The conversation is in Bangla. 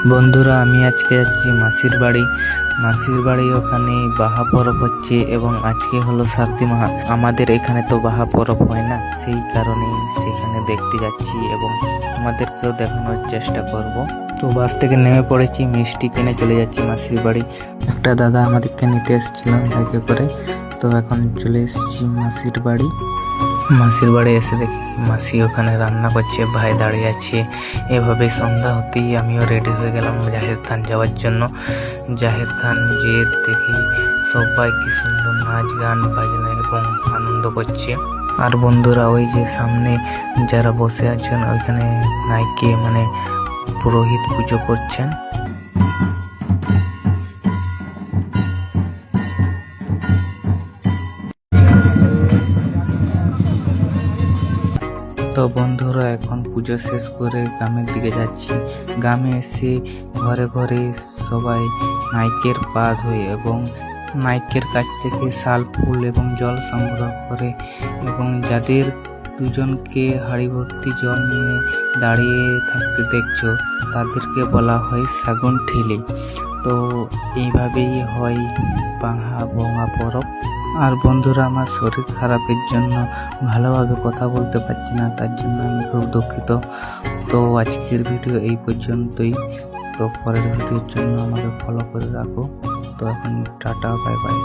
বন্ধুরা, আমি আজকে যাচ্ছি মাসির বাড়ি। মাসির বাড়ি ওখানে বাহা পরব হচ্ছে এবং আজকে হলো সার্দি মাহা। আমাদের এখানে তো বাহা পরব হয় না, সেই কারণে সেখানে দেখতে যাচ্ছি এবং আমাদেরকেও দেখানোর চেষ্টা করব। তো বাস থেকে নেমে পড়েছি, মিষ্টি কিনে চলে যাচ্ছি মাসির বাড়ি। একটা দাদা আমাদেরকে নিতে এসেছিলেন বাইকে করে। তো এখন চলে এসেছি মাসির বাড়ি। মাসির বাড়ি এসে দেখি মাসি ওখানে রান্না করছে, ভাই দাঁড়িয়ে আছে। এভাবে সন্ধ্যা হতেই আমিও রেডি হয়ে গেলাম জাহের থান যাওয়ার জন্য। জাহের থান যে দেখি সবাই কি সুন্দর নাচ গান বাজনা এবং আনন্দ করছে। আর বন্ধুরা, ওই যে সামনে যারা বসে আছেন ওইখানে নাইকে মানে পুরোহিত পুজো করছেন। তো বন্ধুরা, এখন পুজো শেষ করে গ্রামের দিকে যাচ্ছি। গ্রামে এসে ঘরে ঘরে সবাই নাইকের পা ধোয় এবং নাইকের কাছ থেকে শাল ফুল এবং জল সংগ্রহ করে এবং যাদের দুজনকে হাঁড়ি ভর্তি জল নিয়ে দাঁড়িয়ে থাকতে দেখছো তাদেরকে বলা হয় সাগুন ঠেলি। তো এইভাবেই হয় বাহা বঙা পরব। আর বন্ধুরা, আমার শরীর খারাপের জন্য ভালোভাবে কথা বলতে পারছি না, তার জন্য আমি খুব দুঃখিত। তো আজকের ভিডিও এই পর্যন্তই। তো পরের ভিডিওর জন্য আমাকে ফলো করে রাখো। তো এখন টাটা, বাই বাই।